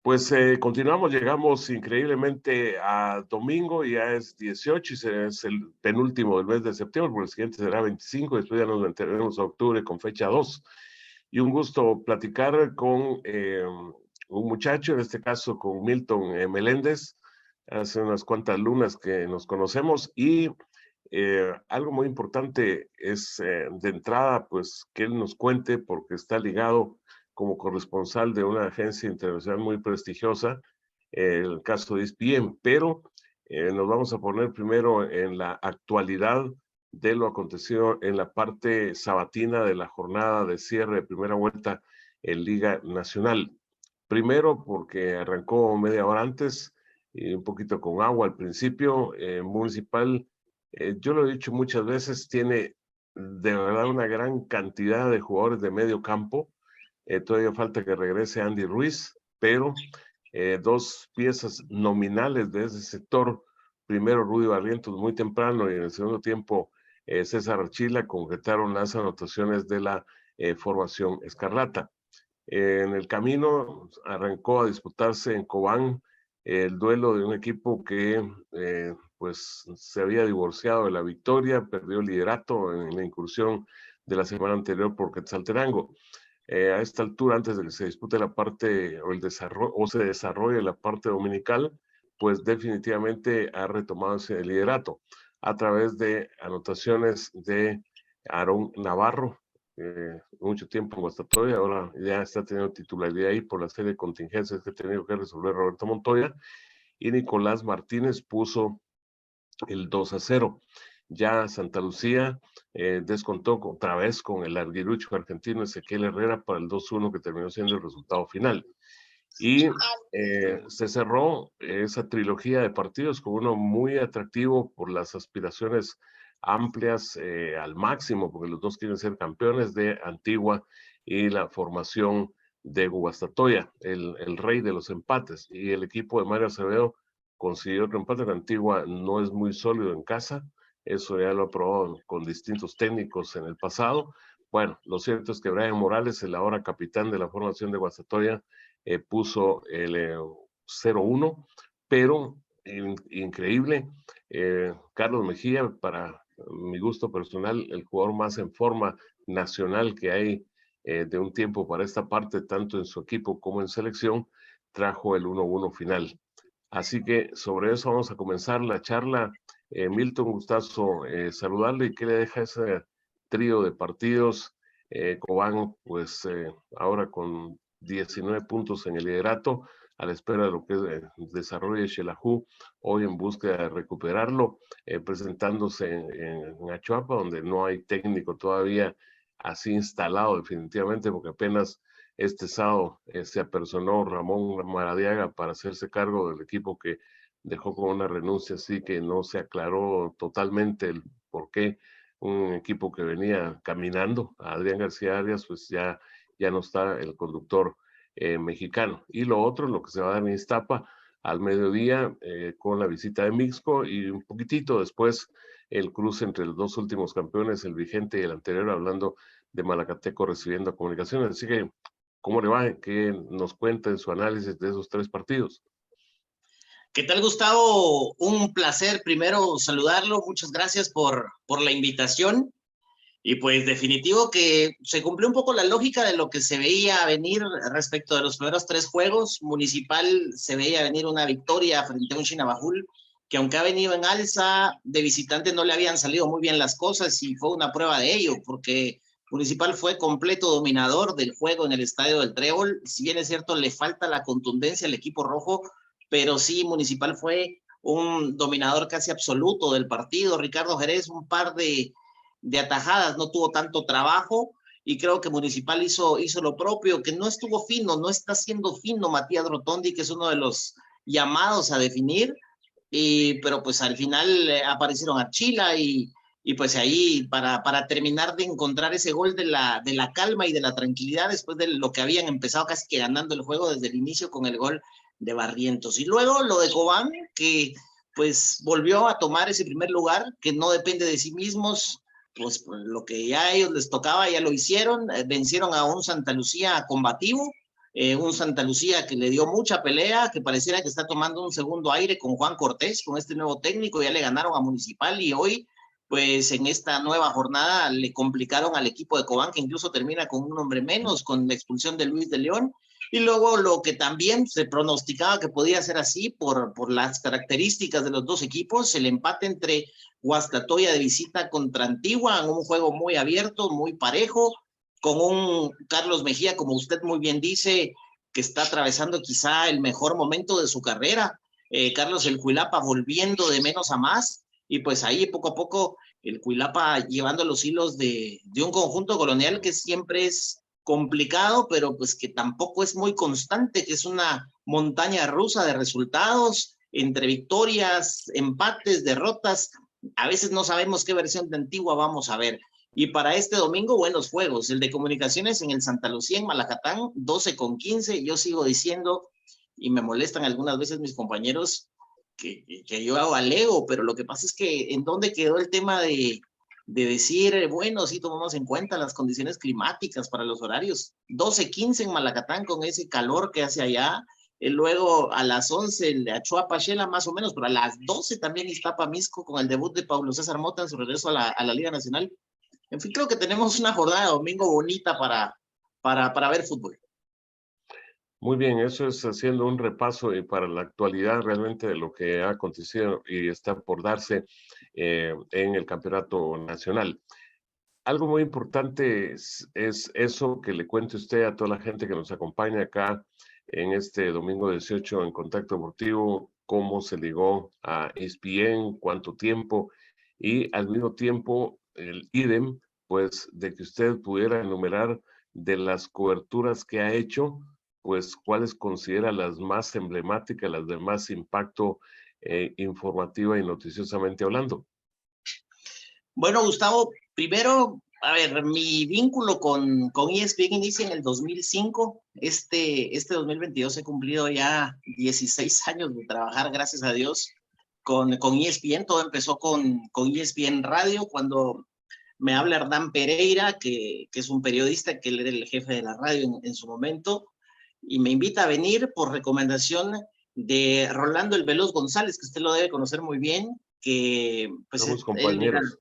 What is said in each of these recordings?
Pues continuamos, llegamos increíblemente a domingo, ya es 18 y es el penúltimo del mes de septiembre, porque el siguiente será 25, después ya nos meteremos a octubre con fecha 2. Y un gusto platicar con un muchacho, en este caso con Milton Meléndez, hace unas cuantas lunas que nos conocemos y algo muy importante es de entrada, pues que él nos cuente, porque está ligado como corresponsal de una agencia internacional muy prestigiosa, el caso de ESPN, pero nos vamos a poner primero en la actualidad de lo acontecido en la parte sabatina de la jornada de cierre de primera vuelta en Liga Nacional. Primero porque arrancó media hora antes y un poquito con agua al principio. Municipal, yo lo he dicho muchas veces, tiene de verdad una gran cantidad de jugadores de medio campo. Todavía falta que regrese Andy Ruiz, pero dos piezas nominales de ese sector. Primero Rudy Barrientos muy temprano y en el segundo tiempo César Archila concretaron las anotaciones de la formación escarlata. En el camino arrancó a disputarse en Cobán el duelo de un equipo que pues se había divorciado de la victoria, perdió el liderato en la incursión de la semana anterior por Quetzaltenango. A esta altura, antes de que se dispute la parte o el desarrollo o se desarrolle la parte dominical, pues definitivamente ha retomado ese liderato a través de anotaciones de Aarón Navarro, mucho tiempo en Guastatoya, ahora ya está teniendo titularidad ahí por la serie de contingencias que ha tenido que resolver Roberto Montoya, y Nicolás Martínez puso el 2-0. Ya Santa Lucía descontó otra vez con el arguirucho argentino Ezequiel Herrera para el 2-1 que terminó siendo el resultado final. Y se cerró esa trilogía de partidos con uno muy atractivo por las aspiraciones amplias al máximo, porque los dos quieren ser campeones de Antigua y la formación de Guastatoya, el rey de los empates. Y el equipo de Mario Acevedo consiguió otro empate. La Antigua no es muy sólido en casa, eso ya lo ha probado con distintos técnicos en el pasado. Bueno, lo cierto es que Brian Morales, el ahora capitán de la formación de Guastatoya, puso el 0-1, pero increíble, Carlos Mejía, para mi gusto personal, el jugador más en forma nacional que hay de un tiempo para esta parte, tanto en su equipo como en selección, trajo el 1-1 final. Así que sobre eso vamos a comenzar la charla. Milton, gustazo saludarle. ¿Y qué le deja ese trío de partidos? Cobán, pues ahora con 19 puntos en el liderato, a la espera de lo que desarrolle Xelajú, hoy en búsqueda de recuperarlo, presentándose en Achuapa, donde no hay técnico todavía así instalado definitivamente, porque apenas este sábado se apersonó Ramón Maradiaga para hacerse cargo del equipo que dejó con una renuncia, así que no se aclaró totalmente el por qué un equipo que venía caminando, Adrián García Arias, pues ya no está el conductor mexicano. Y lo otro, lo que se va a dar en Iztapa al mediodía con la visita de Mixco y un poquitito después el cruce entre los dos últimos campeones, el vigente y el anterior, hablando de Malacateco recibiendo Comunicaciones. Así que, ¿cómo le va? ¿Qué nos cuenta en su análisis de esos tres partidos? ¿Qué tal, Gustavo? Un placer primero saludarlo. Muchas gracias por la invitación. Y pues definitivo que se cumplió un poco la lógica de lo que se veía venir respecto de los primeros tres juegos. Municipal se veía venir una victoria frente a un Chinabajul, que aunque ha venido en alza, de visitante no le habían salido muy bien las cosas y fue una prueba de ello, porque Municipal fue completo dominador del juego en el Estadio del Trébol. Si bien es cierto, le falta la contundencia al equipo rojo, pero sí, Municipal fue un dominador casi absoluto del partido. Ricardo Jerez, un par de atajadas, no tuvo tanto trabajo y creo que Municipal hizo lo propio, que no estuvo fino, no está siendo fino Matías Rotondi, que es uno de los llamados a definir, pero pues al final aparecieron Archila y pues ahí para terminar de encontrar ese gol de la calma y de la tranquilidad después de lo que habían empezado casi que ganando el juego desde el inicio con el gol de Barrientos. Y luego lo de Cobán, que pues volvió a tomar ese primer lugar, que no depende de sí mismos, pues lo que ya a ellos les tocaba ya lo hicieron, vencieron a un Santa Lucía combativo, un Santa Lucía que le dio mucha pelea, que pareciera que está tomando un segundo aire con Juan Cortés, con este nuevo técnico. Ya le ganaron a Municipal y hoy, pues en esta nueva jornada le complicaron al equipo de Cobán, que incluso termina con un hombre menos, con la expulsión de Luis de León. Y luego lo que también se pronosticaba que podía ser así por las características de los dos equipos, el empate entre Guastatoya de visita contra Antigua, en un juego muy abierto, muy parejo, con un Carlos Mejía, como usted muy bien dice, que está atravesando quizá el mejor momento de su carrera. Carlos el Cuilapa volviendo de menos a más, y pues ahí poco a poco el Cuilapa llevando los hilos de un conjunto colonial que siempre es complicado, pero pues que tampoco es muy constante, que es una montaña rusa de resultados, entre victorias, empates, derrotas. A veces no sabemos qué versión de Antigua vamos a ver. Y para este domingo, buenos juegos. El de Comunicaciones en el Santa Lucía, en Malacatán, 12:15. Yo sigo diciendo, y me molestan algunas veces mis compañeros, que yo hago alego, pero lo que pasa es que en dónde quedó el tema de decir, bueno, sí tomamos en cuenta las condiciones climáticas para los horarios. 12:15 en Malacatán con ese calor que hace allá. Luego a las 11 el de Achua Pachela más o menos, pero a las 12 también Iztapa Misco con el debut de Pablo César Mota en su regreso a la Liga Nacional. En fin, creo que tenemos una jornada de domingo bonita para ver fútbol. Muy bien, eso es haciendo un repaso para la actualidad realmente de lo que ha acontecido y está por darse en el campeonato nacional. Algo muy importante es eso que le cuente usted a toda la gente que nos acompaña acá en este domingo 18 en Contacto Deportivo, cómo se ligó a ESPN, cuánto tiempo y al mismo tiempo el idem, pues de que usted pudiera enumerar de las coberturas que ha hecho, pues cuáles considera las más emblemáticas, las de más impacto informativa y noticiosamente hablando. Bueno, Gustavo, primero, a ver, mi vínculo con ESPN inicia en el 2005. Este 2022 he cumplido ya 16 años de trabajar, gracias a Dios, con ESPN. Todo empezó con ESPN Radio, cuando me habla Hernán Pereira, que es un periodista, que él era el jefe de la radio en su momento, y me invita a venir por recomendación de Rolando El Veloz González, que usted lo debe conocer muy bien, que pues Somos él era. compañeros.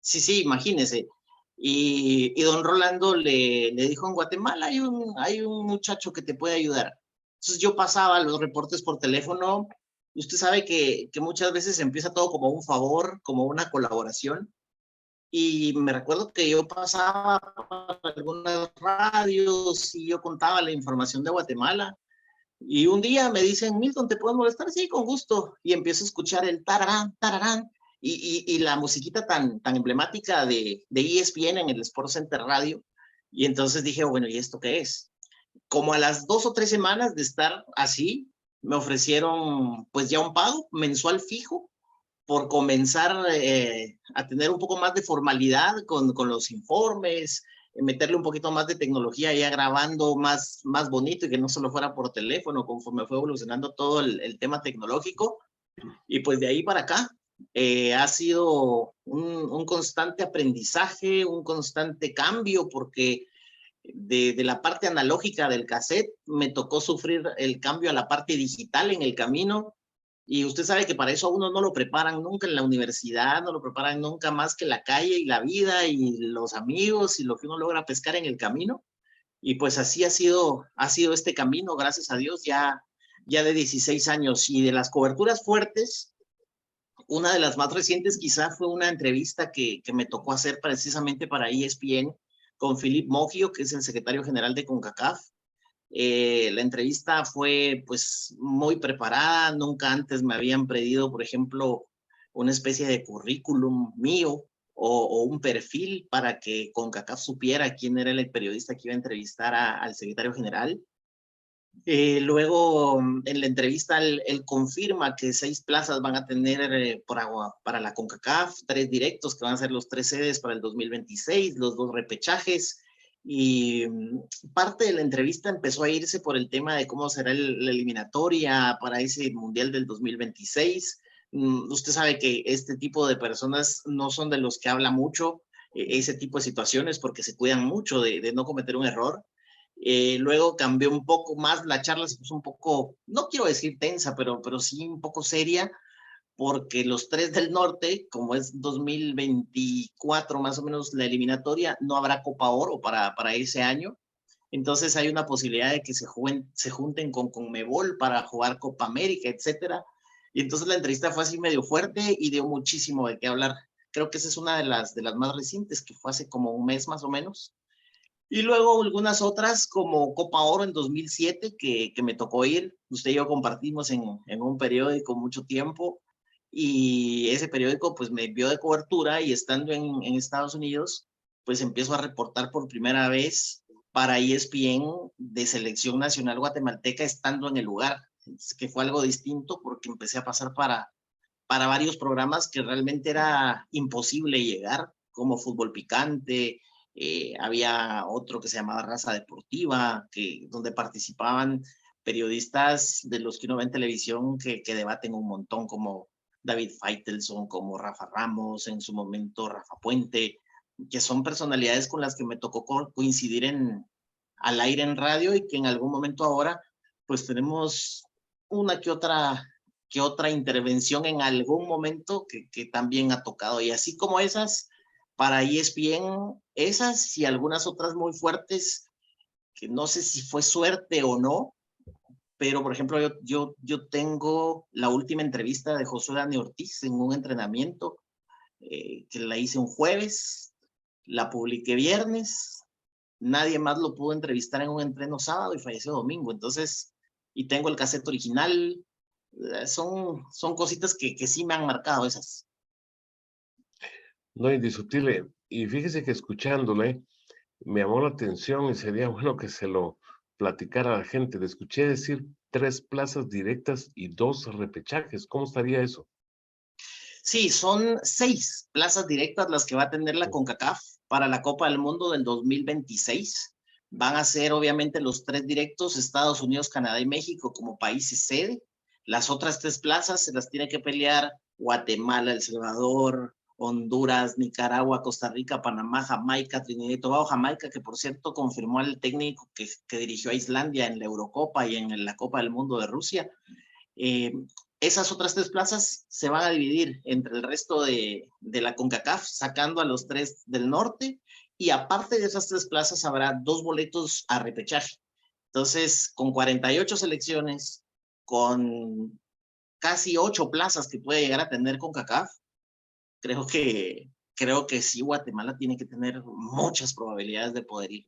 Sí, imagínese. Y don Rolando le dijo, en Guatemala hay un muchacho que te puede ayudar. Entonces yo pasaba los reportes por teléfono. Usted sabe que muchas veces empieza todo como un favor, como una colaboración. Y me recuerdo que yo pasaba por algunas radios y yo contaba la información de Guatemala. Y un día me dicen, Milton, ¿te puedo molestar? Sí, con gusto. Y empiezo a escuchar el tararán, tararán, y la musiquita tan emblemática de ESPN en el Sports Center Radio. Y entonces dije, bueno, ¿y esto qué es? Como a las 2 o 3 semanas de estar así, me ofrecieron pues ya un pago mensual fijo por comenzar a tener un poco más de formalidad con los informes, meterle un poquito más de tecnología ya grabando más bonito y que no solo fuera por teléfono, conforme fue evolucionando todo tema tecnológico. Y pues de ahí para acá ha sido un constante aprendizaje, un constante cambio, porque de la parte analógica del cassette me tocó sufrir el cambio a la parte digital en el camino. Y usted sabe que para eso a uno no lo preparan nunca en la universidad, no lo preparan nunca más que la calle y la vida y los amigos y lo que uno logra pescar en el camino. Y pues así ha sido este camino, gracias a Dios, ya de 16 años. Y de las coberturas fuertes, una de las más recientes quizá fue una entrevista que me tocó hacer precisamente para ESPN con Philip Moggio, que es el secretario general de CONCACAF. La entrevista fue pues muy preparada, nunca antes me habían pedido, por ejemplo, una especie de currículum mío o un perfil para que CONCACAF supiera quién era el periodista que iba a entrevistar al secretario general. Luego, en la entrevista, él confirma que 6 plazas van a tener para la CONCACAF, 3 directos que van a ser los 3 sedes para el 2026, los 2 repechajes. Y parte de la entrevista empezó a irse por el tema de cómo será la eliminatoria para ese Mundial del 2026. Usted sabe que este tipo de personas no son de los que habla mucho ese tipo de situaciones porque se cuidan mucho de no cometer un error. Luego cambió un poco más, la charla se puso un poco, no quiero decir tensa, pero sí un poco seria, porque los tres del norte, como es 2024 más o menos la eliminatoria, no habrá Copa Oro para ese año. Entonces hay una posibilidad de que se junten con Conmebol para jugar Copa América, etcétera. Y entonces la entrevista fue así medio fuerte y dio muchísimo de qué hablar. Creo que esa es una de las más recientes, que fue hace como un mes más o menos. Y luego algunas otras como Copa Oro en 2007, que me tocó ir. Usted y yo compartimos en un periódico mucho tiempo y ese periódico pues me envió de cobertura y estando en Estados Unidos, pues empiezo a reportar por primera vez para ESPN de selección nacional guatemalteca estando en el lugar, que fue algo distinto porque empecé a pasar para varios programas que realmente era imposible llegar, como Fútbol Picante, había otro que se llamaba Raza Deportiva, donde participaban periodistas de los que uno ve en televisión que debaten un montón, como David Faitelson, como Rafa Ramos, en su momento Rafa Puente, que son personalidades con las que me tocó coincidir al aire en radio y que en algún momento ahora pues tenemos una que otra intervención en algún momento que también ha tocado. Y así como esas, para ESPN, esas y algunas otras muy fuertes, que no sé si fue suerte o no, pero por ejemplo, yo tengo la última entrevista de Josué Dani Ortiz en un entrenamiento, que la hice un jueves, la publiqué viernes, nadie más lo pudo entrevistar en un entreno sábado y falleció domingo. Entonces, y tengo el cassette original, son cositas que sí me han marcado esas. No, indiscutible. Y fíjese que escuchándole, me llamó la atención y sería bueno que se lo platicara a la gente. Le escuché decir 3 plazas directas y 2 repechajes. ¿Cómo estaría eso? Sí, son 6 plazas directas las que va a tener la CONCACAF para la Copa del Mundo del 2026. Van a ser obviamente los 3 directos, Estados Unidos, Canadá y México como países sede. Las otras 3 plazas se las tiene que pelear Guatemala, El Salvador, Honduras, Nicaragua, Costa Rica, Panamá, Jamaica, Trinidad y Tobago. Jamaica, que por cierto confirmó al técnico que dirigió a Islandia en la Eurocopa y en la Copa del Mundo de Rusia. Eh, Esas otras 3 plazas se van a dividir entre el resto de la CONCACAF, sacando a los 3 del norte, y aparte de esas 3 plazas habrá 2 boletos a repechaje. Entonces, con 48 selecciones, con casi 8 plazas que puede llegar a tener CONCACAF, creo que sí, Guatemala tiene que tener muchas probabilidades de poder ir.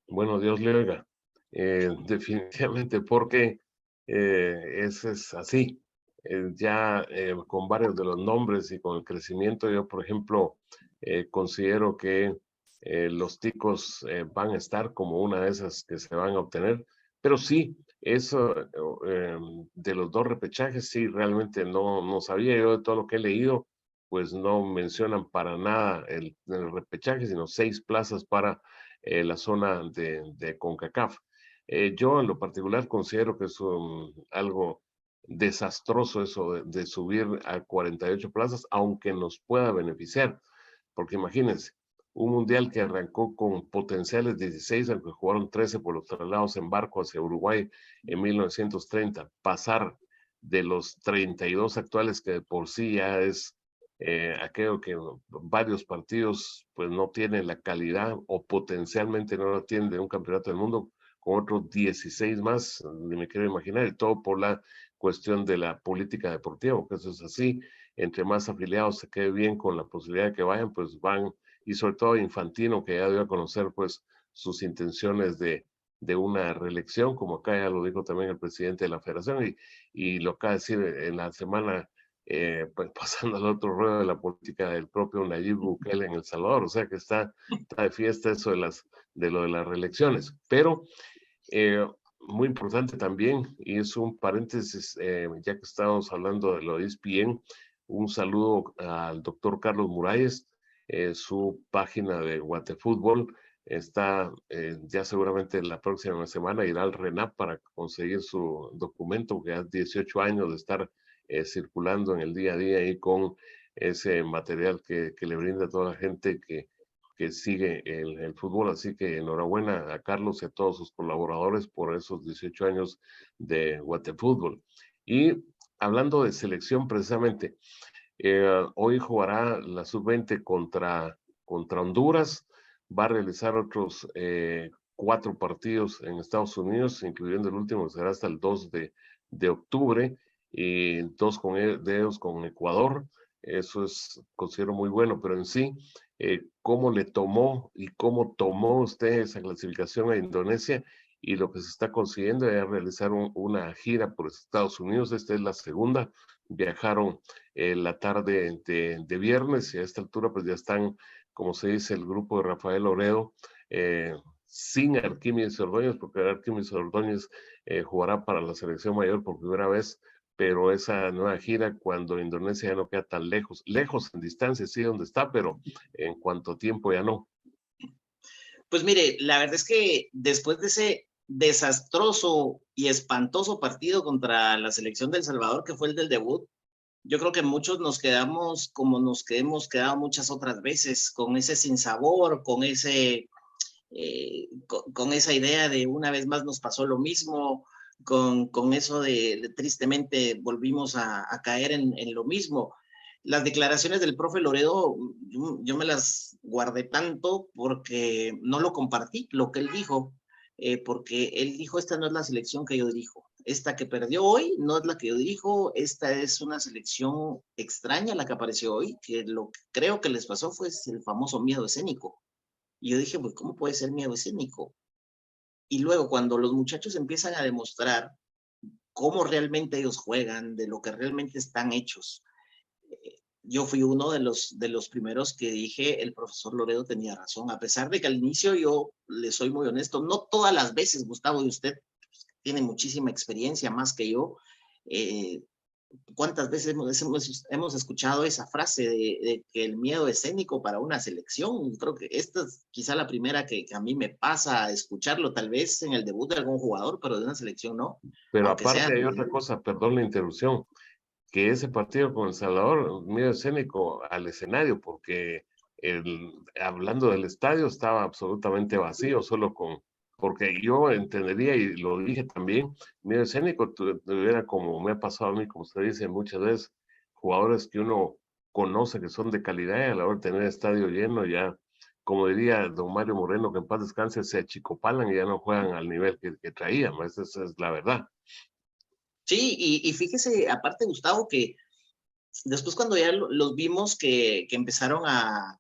Bueno, Dios le oiga. Definitivamente, porque eso es así. Ya con varios de los nombres y con el crecimiento, yo, por ejemplo, considero que los ticos van a estar como una de esas que se van a obtener. Pero sí, eso de los 2 repechajes, sí, realmente no sabía. Yo de todo lo que he leído, pues no mencionan para nada el repechaje, sino 6 plazas para la zona de CONCACAF. Yo en lo particular considero que es algo desastroso eso de subir a 48 plazas, aunque nos pueda beneficiar, porque imagínense, un mundial que arrancó con potenciales 16, aunque jugaron 13 por los traslados en barco hacia Uruguay en 1930, pasar de los 32 actuales, que de por sí ya es aquello que varios partidos pues no tienen la calidad o potencialmente no la tienen de un campeonato del mundo, con otros 16 más, ni me quiero imaginar, y todo por la cuestión de la política deportiva, porque eso es así, entre más afiliados se quede bien con la posibilidad de que vayan, pues van, y sobre todo Infantino, que ya dio a conocer pues sus intenciones de una reelección, como acá ya lo dijo también el presidente de la federación, y lo acaba de decir en la semana pues pasando al otro ruedo de la política del propio Nayib Bukele en El Salvador, o sea que está de fiesta eso de lo de las reelecciones, pero eh, muy importante también, y es un paréntesis, ya que estamos hablando de lo de ESPN, un saludo al doctor Carlos Muralles, su página de Guatefútbol está ya seguramente la próxima semana irá al RENAP para conseguir su documento, que hace 18 años de estar circulando en el día a día y con ese material que le brinda a toda la gente que que sigue el fútbol. Así que enhorabuena a Carlos y a todos sus colaboradores por esos 18 años de Guatefútbol. Y hablando de selección precisamente, hoy jugará la sub-20 contra Honduras, va a realizar otros 4 partidos en Estados Unidos, incluyendo el último que será hasta el 2 de octubre, y 2 de ellos con Ecuador. Eso es, considero muy bueno, pero en sí, ¿cómo le tomó y cómo tomó usted esa clasificación a Indonesia? Y lo que se está consiguiendo es realizar una gira por Estados Unidos. Esta es la segunda. Viajaron la tarde de viernes, y a esta altura pues ya están, como se dice, el grupo de Rafael Oredo, sin Arquímedes Ordóñez, porque Arquímedes Ordóñez jugará para la selección mayor por primera vez, pero esa nueva gira, cuando Indonesia ya no queda tan lejos, lejos en distancia, sí, donde está, pero en cuanto a tiempo ya no. Pues mire, la verdad es que después de ese desastroso y espantoso partido contra la selección de El Salvador, que fue el del debut, yo creo que muchos nos quedamos como nos hemos quedado muchas otras veces, con ese sinsabor, con con esa idea de una vez más nos pasó lo mismo, con eso de tristemente volvimos a caer en lo mismo. Las declaraciones del profe Loredo, yo me las guardé tanto porque no lo compartí, lo que él dijo, porque él dijo, esta no es la selección que yo dirijo. Esta que perdió hoy no es la que yo dirijo, esta es una selección extraña la que apareció hoy, que lo que creo que les pasó fue el famoso miedo escénico. Y yo dije, pues, ¿cómo puede ser miedo escénico? Y luego cuando los muchachos empiezan a demostrar cómo realmente ellos juegan, de lo que realmente están hechos, yo fui uno de los primeros que dije, el profesor Loredo tenía razón, a pesar de que al inicio yo le soy muy honesto, no todas las veces, Gustavo, y usted tiene muchísima experiencia más que yo, eh, ¿cuántas veces hemos escuchado esa frase de que el miedo escénico para una selección? Creo que esta es quizá la primera que a mí me pasa a escucharlo, tal vez en el debut de algún jugador, pero de una selección no, Pero aunque sea. aparte hay otra cosa, perdón la interrupción, que ese partido con El Salvador, medio escénico al escenario, porque hablando del estadio estaba absolutamente vacío, solo porque yo entendería, y lo dije también, medio escénico tuviera, como me ha pasado a mí, como usted dice muchas veces, jugadores que uno conoce que son de calidad, y a la hora de tener estadio lleno ya, como diría don Mario Moreno, que en paz descanse, se achicopalan y ya no juegan al nivel que traían. Esa es la verdad. Sí, y fíjese, aparte, Gustavo, que después cuando ya los vimos que empezaron a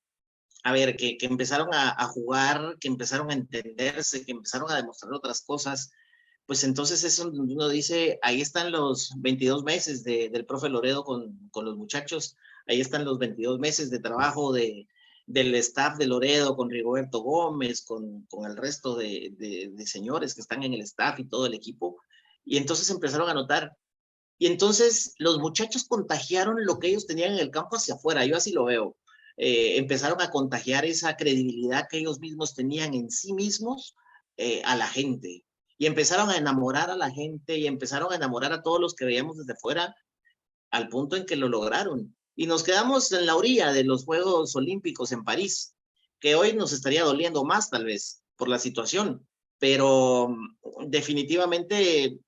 ver, que empezaron a jugar, que empezaron a entenderse, que empezaron a demostrar otras cosas, pues entonces eso uno dice, ahí están los 22 meses del profe Loredo con los muchachos, ahí están los 22 meses de trabajo del staff de Loredo con Rigoberto Gómez, con el resto de señores que están en el staff y todo el equipo, y entonces empezaron a notar, y entonces los muchachos contagiaron lo que ellos tenían en el campo hacia afuera, yo así lo veo. Empezaron a contagiar esa credibilidad que ellos mismos tenían en sí mismos a la gente. Y empezaron a enamorar a la gente y empezaron a enamorar a todos los que veíamos desde fuera al punto en que lo lograron. Y nos quedamos en la orilla de los Juegos Olímpicos en París, que hoy nos estaría doliendo más tal vez por la situación, pero definitivamente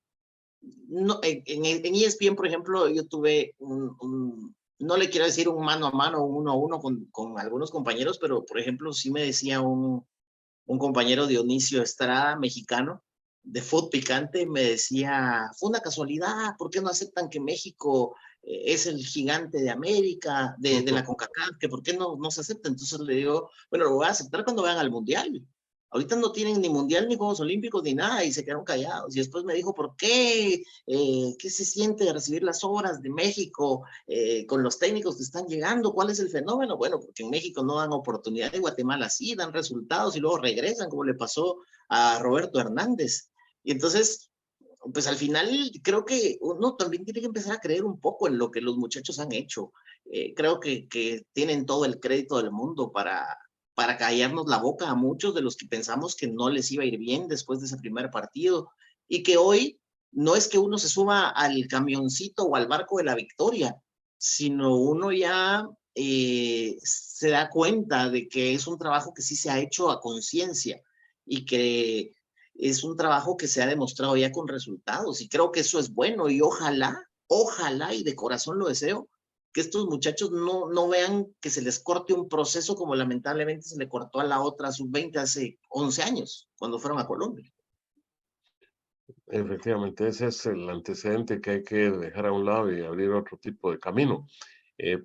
no, en ESPN, por ejemplo, yo tuve no le quiero decir un mano a mano, uno a uno con algunos compañeros, pero por ejemplo, sí me decía un compañero Dionisio Estrada, mexicano, de fútbol picante, me decía, fue una casualidad, ¿por qué no aceptan que México es el gigante de América, de la CONCACAF, que por qué no se acepta? Entonces le digo, bueno, lo voy a aceptar cuando vayan al Mundial. Ahorita no tienen ni Mundial, ni Juegos Olímpicos, ni nada, y se quedaron callados. Y después me dijo, ¿por qué? ¿Qué se siente recibir las obras de México con los técnicos que están llegando? ¿Cuál es el fenómeno? Bueno, porque en México no dan oportunidad, en Guatemala sí, dan resultados y luego regresan, como le pasó a Roberto Hernández. Y entonces, pues al final creo que uno también tiene que empezar a creer un poco en lo que los muchachos han hecho. Creo que tienen todo el crédito del mundo para callarnos la boca a muchos de los que pensamos que no les iba a ir bien después de ese primer partido y que hoy no es que uno se suba al camioncito o al barco de la victoria, sino uno ya se da cuenta de que es un trabajo que sí se ha hecho a conciencia y que es un trabajo que se ha demostrado ya con resultados. Y creo que eso es bueno y ojalá y de corazón lo deseo, que estos muchachos no vean que se les corte un proceso como lamentablemente se le cortó a la otra sub-20 hace 11 años, cuando fueron a Colombia. Efectivamente, ese es el antecedente que hay que dejar a un lado y abrir otro tipo de camino.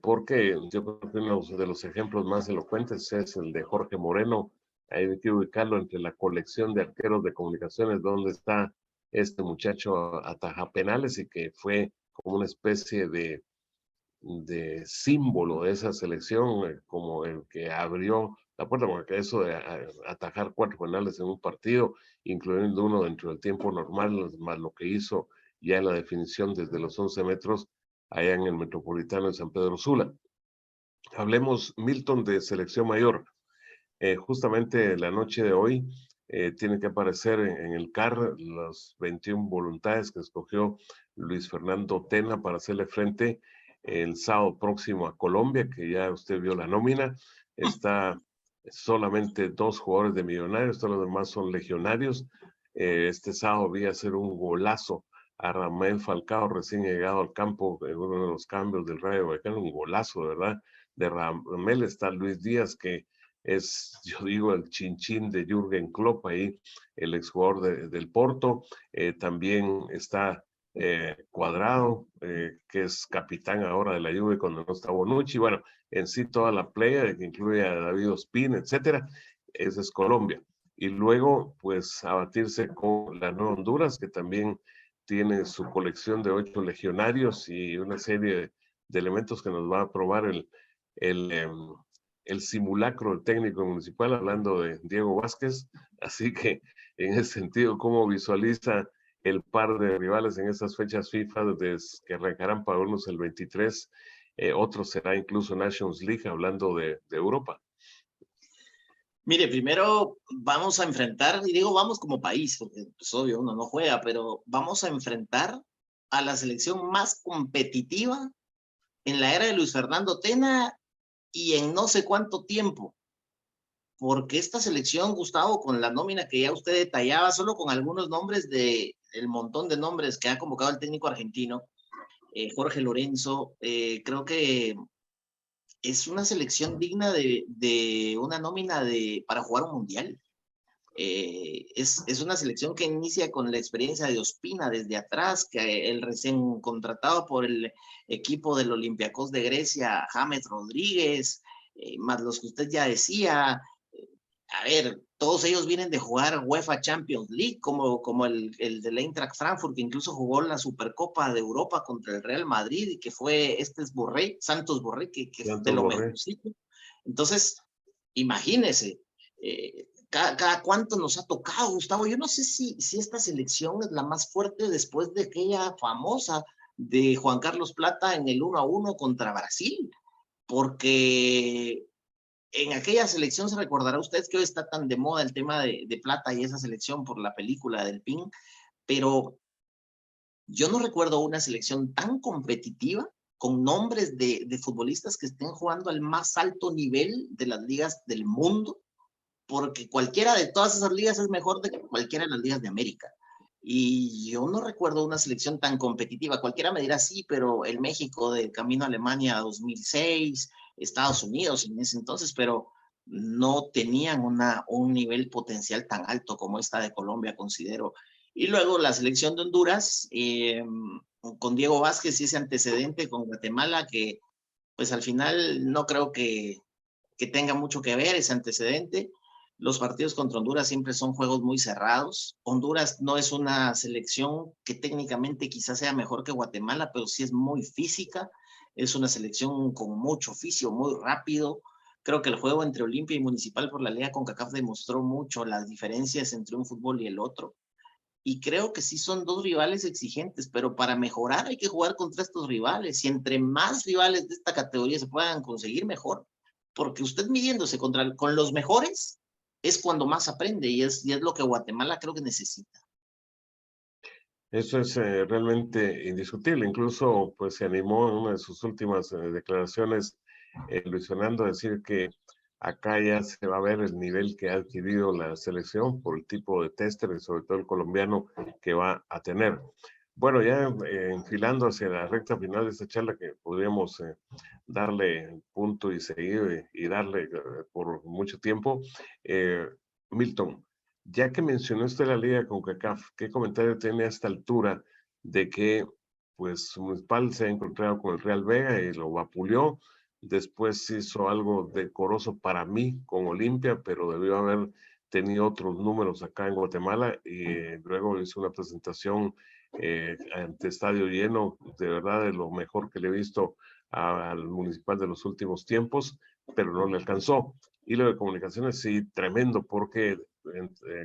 Porque yo creo que uno de los ejemplos más elocuentes es el de Jorge Moreno. Hay que ubicarlo entre la colección de arqueros de Comunicaciones, donde está este muchacho ataja penales y que fue como una especie de símbolo de esa selección, como el que abrió la puerta, porque eso de atajar 4 penales en un partido, incluyendo uno dentro del tiempo normal, más lo que hizo ya en la definición desde los 11 metros allá en el Metropolitano de San Pedro Sula. Hablemos, Milton, de selección mayor. Justamente la noche de hoy tiene que aparecer en el CAR las 21 voluntades que escogió Luis Fernando Tena para hacerle frente el sábado próximo a Colombia, que ya usted vio la nómina. Está solamente 2 jugadores de Millonarios, todos los demás son legionarios. Este sábado vi hacer un golazo a Ramel Falcao, recién llegado al campo en uno de los cambios del Rayo Vallecano, un golazo, de verdad. De Ramel está Luis Díaz, que es, yo digo, el chinchín de Jürgen Klopp, ahí el exjugador del Porto. También está Cuadrado, que es capitán ahora de la Juve cuando no está Bonucci. Bueno, en sí toda la playa, que incluye a David Ospina, etcétera. Esa es Colombia. Y luego, pues, abatirse con la Nueva Honduras, que también tiene su colección de 8 legionarios y una serie de elementos que nos va a probar el, el simulacro del técnico municipal, hablando de Diego Vázquez. Así que, en ese sentido, ¿cómo visualiza el par de rivales en estas fechas FIFA que arrancarán para unos el 23? Otro será incluso Nations League, hablando de Europa. Mire, primero vamos a enfrentar, y digo vamos como país, porque pues obvio uno no juega, pero vamos a enfrentar a la selección más competitiva en la era de Luis Fernando Tena y en no sé cuánto tiempo. Porque esta selección, Gustavo, con la nómina que ya usted detallaba, solo con algunos nombres el montón de nombres que ha convocado el técnico argentino, Jorge Lorenzo, creo que es una selección digna de una nómina para jugar un mundial. Es una selección que inicia con la experiencia de Ospina desde atrás, que el recién contratado por el equipo del Olympiacos de Grecia, James Rodríguez, más los que usted ya decía. A ver, todos ellos vienen de jugar UEFA Champions League, como el del Eintracht Frankfurt, que incluso jugó la Supercopa de Europa contra el Real Madrid, y que fue Santos Borré, que es de Santos lo Borré. mejorcito. Entonces, imagínese, cada cuánto nos ha tocado, Gustavo. Yo no sé si esta selección es la más fuerte después de aquella famosa de Juan Carlos Plata en el 1-1 contra Brasil, porque en aquella selección se recordará usted que hoy está tan de moda el tema de Plata y esa selección por la película del PIN, pero yo no recuerdo una selección tan competitiva con nombres de futbolistas que estén jugando al más alto nivel de las ligas del mundo, porque cualquiera de todas esas ligas es mejor de cualquiera de las ligas de América. Y yo no recuerdo una selección tan competitiva. Cualquiera me dirá sí, pero el México de camino a Alemania 2006, Estados Unidos en ese entonces, pero no tenían un nivel potencial tan alto como esta de Colombia, considero. Y luego la selección de Honduras, con Diego Vázquez y ese antecedente con Guatemala, que pues al final no creo que tenga mucho que ver ese antecedente. Los partidos contra Honduras siempre son juegos muy cerrados. Honduras no es una selección que técnicamente quizás sea mejor que Guatemala, pero sí es muy física. Es una selección con mucho oficio, muy rápido. Creo que el juego entre Olimpia y Municipal por la Liga CONCACAF demostró mucho las diferencias entre un fútbol y el otro. Y creo que sí son dos rivales exigentes, pero para mejorar hay que jugar contra estos rivales. Y entre más rivales de esta categoría se puedan conseguir, mejor. Porque usted midiéndose con los mejores es cuando más aprende, y es lo que Guatemala creo que necesita. Eso es realmente indiscutible. Incluso, pues, se animó en una de sus últimas declaraciones Luis Fernando, decir que acá ya se va a ver el nivel que ha adquirido la selección por el tipo de tester y sobre todo el colombiano que va a tener. Bueno, ya enfilando hacia la recta final de esta charla, que podríamos darle punto y seguir y darle por mucho tiempo. Milton, ya que mencionó usted la Liga CONCACAF, ¿qué comentario tiene a esta altura de que pues Municipal se ha encontrado con el Real Vega y lo vapuleó? Después hizo algo decoroso para mí con Olimpia, pero debió haber tenido otros números acá en Guatemala y luego hizo una presentación ante estadio lleno, de verdad de lo mejor que le he visto al Municipal de los últimos tiempos, pero no le alcanzó. Y lo de Comunicaciones sí, tremendo, porque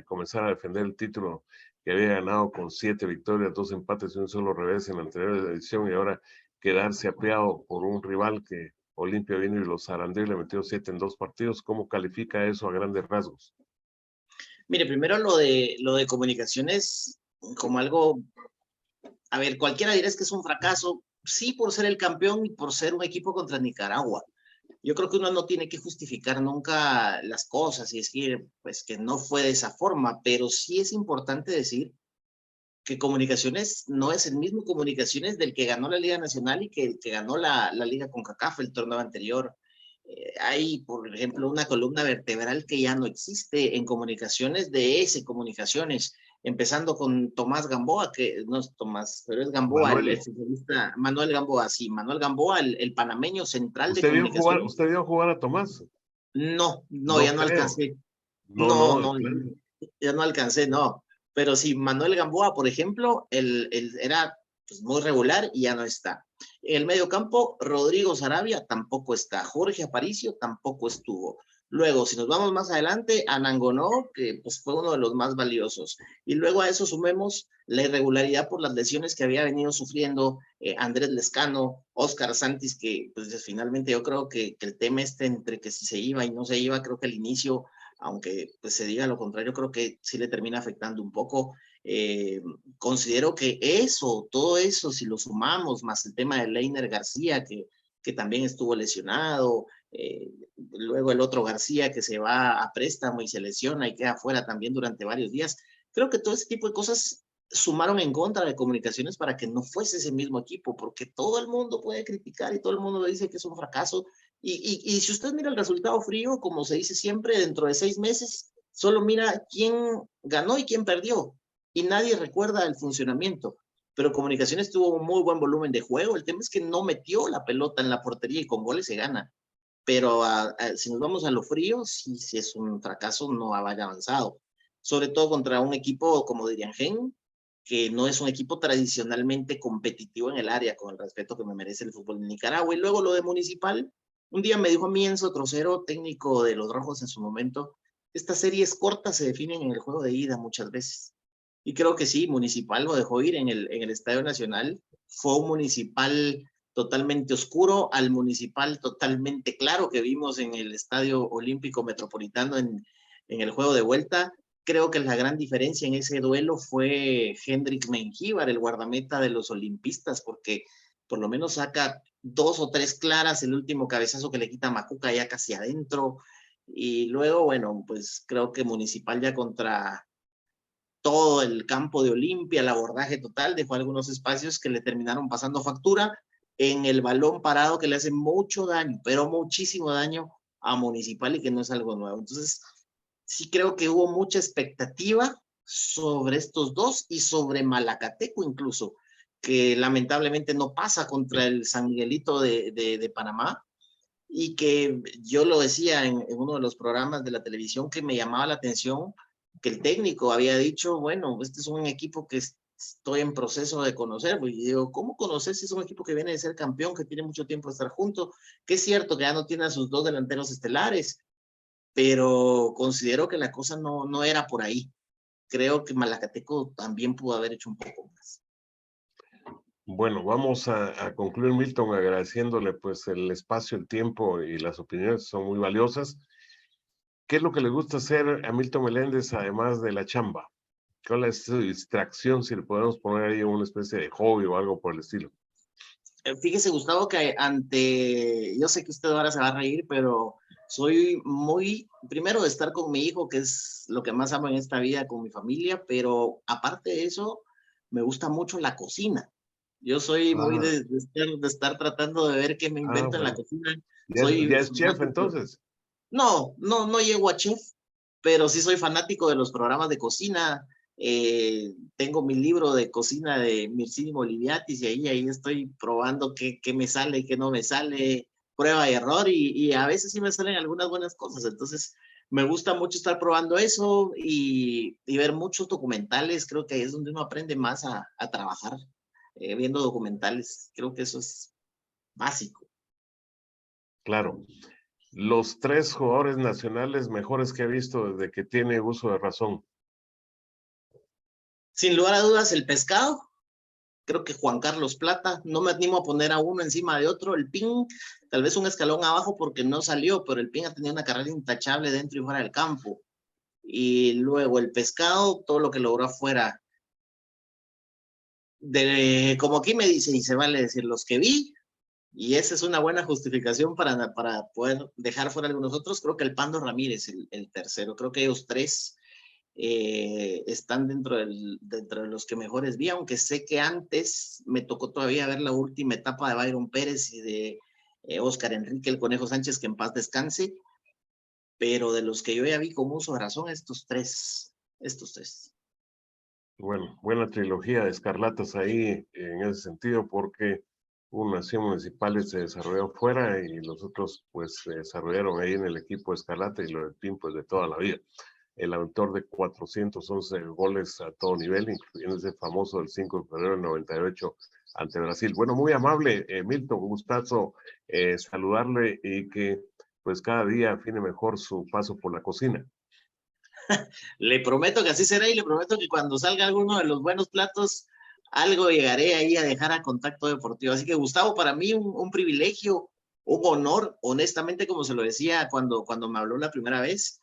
comenzar a defender el título que había ganado con 7 victorias, 2 empates y un solo revés en la anterior edición, y ahora quedarse apeado por un rival que Olimpia vino y los zarandeó y le metió 7 en 2 partidos. ¿Cómo califica eso a grandes rasgos? Mire, primero lo de Comunicaciones como algo, a ver, cualquiera dirá es que es un fracaso, sí por ser el campeón y por ser un equipo contra Nicaragua. Yo creo que uno no tiene que justificar nunca las cosas y decir, pues, que no fue de esa forma, pero sí es importante decir que Comunicaciones no es el mismo Comunicaciones del que ganó la Liga Nacional y que ganó la Liga CONCACAF el torneo anterior. Hay, por ejemplo, una columna vertebral que ya no existe en Comunicaciones de ese Comunicaciones, empezando con Tomás Gamboa, que no es Tomás, pero es Gamboa, el futbolista, Manuel Gamboa, sí, Manuel Gamboa, el panameño central de Comunicaciones. ¿Usted vio jugar a Tomás? No, no, No ya no creo. alcancé. No, No, no, no, claro. ya no alcancé, no. Pero sí, Manuel Gamboa, por ejemplo, él era pues, muy regular y ya no está. En el medio campo, Rodrigo Sarabia tampoco está. Jorge Aparicio tampoco estuvo. Luego, si nos vamos más adelante, Anangonó, que pues, fue uno de los más valiosos. Y luego a eso sumemos la irregularidad por las lesiones que había venido sufriendo Andrés Lescano, Oscar Santis, que pues finalmente yo creo que el tema entre que si se iba y no se iba, creo que al inicio aunque pues, se diga lo contrario, creo que sí le termina afectando un poco. Considero que eso, todo eso, si lo sumamos, más el tema de Leiner García, que también estuvo lesionado, luego el otro García que se va a préstamo y se lesiona y queda fuera también durante varios días, creo que todo ese tipo de cosas sumaron en contra de Comunicaciones para que no fuese ese mismo equipo, porque todo el mundo puede criticar y todo el mundo dice que es un fracaso, y si usted mira el resultado frío, como se dice siempre, dentro de 6 meses, solo mira quién ganó y quién perdió. Y nadie recuerda el funcionamiento. Pero Comunicaciones tuvo un muy buen volumen de juego. El tema es que no metió la pelota en la portería y con goles se gana. Pero si nos vamos a lo frío, sí, sí es un fracaso, no vaya avanzado. Sobre todo contra un equipo, como dirían Gen, que no es un equipo tradicionalmente competitivo en el área, con el respeto que me merece el fútbol de Nicaragua. Y luego lo de Municipal, un día me dijo a mí Enzo Trocero, técnico de los Rojos en su momento, estas series cortas se definen en el juego de ida muchas veces. Y creo que sí, Municipal lo dejó ir en el Estadio Nacional. Fue un Municipal totalmente oscuro al Municipal totalmente claro que vimos en el Estadio Olímpico Metropolitano en el juego de vuelta. Creo que la gran diferencia en ese duelo fue Hendrik Mengíbar, el guardameta de los olimpistas, porque por lo menos saca 2 o 3 claras, el último cabezazo que le quita a Macuca ya casi adentro. Y luego, bueno, pues creo que Municipal ya contra todo el campo de Olimpia, el abordaje total, dejó algunos espacios que le terminaron pasando factura en el balón parado que le hace mucho daño, pero muchísimo daño a Municipal y que no es algo nuevo. Entonces, sí creo que hubo mucha expectativa sobre estos dos y sobre Malacateco incluso, que lamentablemente no pasa contra el San Miguelito de Panamá y que yo lo decía en uno de los programas de la televisión que me llamaba la atención que el técnico había dicho, bueno, este es un equipo que estoy en proceso de conocer, y digo, ¿cómo conocer si es un equipo que viene de ser campeón, que tiene mucho tiempo de estar junto, que es cierto que ya no tiene a sus 2 delanteros estelares, pero considero que la cosa no era por ahí. Creo que Malacateco también pudo haber hecho un poco más. Bueno, vamos a concluir, Milton, agradeciéndole pues el espacio, el tiempo y las opiniones son muy valiosas. ¿Qué es lo que le gusta hacer a Milton Meléndez además de la chamba? ¿Cuál es su distracción, si le podemos poner ahí una especie de hobby o algo por el estilo? Fíjese, Gustavo, que yo sé que usted ahora se va a reír, pero soy muy, primero de estar con mi hijo, que es lo que más amo en esta vida, con mi familia, pero aparte de eso, me gusta mucho la cocina. Yo soy muy Ah, de estar tratando de ver qué me invento en la bueno. cocina. Ya es chef Fanático. entonces. No llego a chef, pero sí soy fanático de los programas de cocina. Tengo mi libro de cocina de Mircini Moliviatis y ahí estoy probando qué me sale, qué no me sale, prueba y error y a veces sí me salen algunas buenas cosas. Entonces me gusta mucho estar probando eso y ver muchos documentales. Creo que ahí es donde uno aprende más a trabajar, viendo documentales. Creo que eso es básico. Claro. Los tres jugadores nacionales mejores que he visto desde que tiene uso de razón. Sin lugar a dudas, el pescado. Creo que Juan Carlos Plata, no me animo a poner a uno encima de otro, el PIN, tal vez un escalón abajo porque no salió, pero el PIN ha tenido una carrera intachable dentro y fuera del campo. Y luego el pescado, todo lo que logró afuera. Como aquí me dice, y se vale decir, los que vi, y esa es una buena justificación para poder dejar fuera algunos otros, creo que el Pando Ramírez, el tercero, creo que ellos tres están dentro de los que mejores vi, aunque sé que antes me tocó todavía ver la última etapa de Byron Pérez y de Oscar Enrique el Conejo Sánchez, que en paz descanse, pero de los que yo ya vi con uso de razón, estos tres. Bueno, buena trilogía de escarlatas ahí en ese sentido, porque una Nación Municipales se desarrolló fuera y los otros pues se desarrollaron ahí en el equipo de Escarlata y lo del PIN pues de toda la vida. El autor de 411 goles a todo nivel, incluyendo ese famoso del 5 de febrero del 98 ante Brasil. Bueno, muy amable, Milton, un gustazo saludarle y que pues cada día afine mejor su paso por la cocina. Le prometo que así será y le prometo que cuando salga alguno de los buenos platos, algo llegaré ahí a dejar a Contacto Deportivo. Así que Gustavo, para mí un privilegio, un honor, honestamente, como se lo decía cuando me habló la primera vez,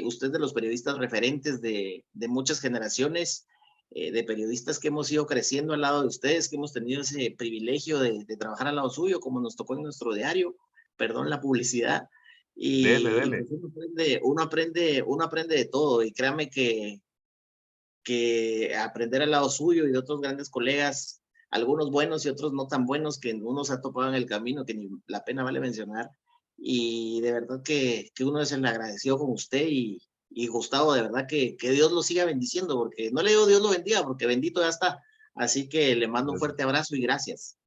usted de los periodistas referentes de muchas generaciones, de periodistas que hemos ido creciendo al lado de ustedes, que hemos tenido ese privilegio de trabajar al lado suyo, como nos tocó en nuestro diario, perdón la publicidad, Dele, y dele. pues uno aprende de todo y créame que aprender al lado suyo y de otros grandes colegas, algunos buenos y otros no tan buenos que uno se ha topado en el camino que ni la pena vale mencionar y de verdad que uno es el agradecido con usted y Gustavo, de verdad que Dios lo siga bendiciendo porque no le digo Dios lo bendiga porque bendito ya está, así que le mando un fuerte abrazo y gracias.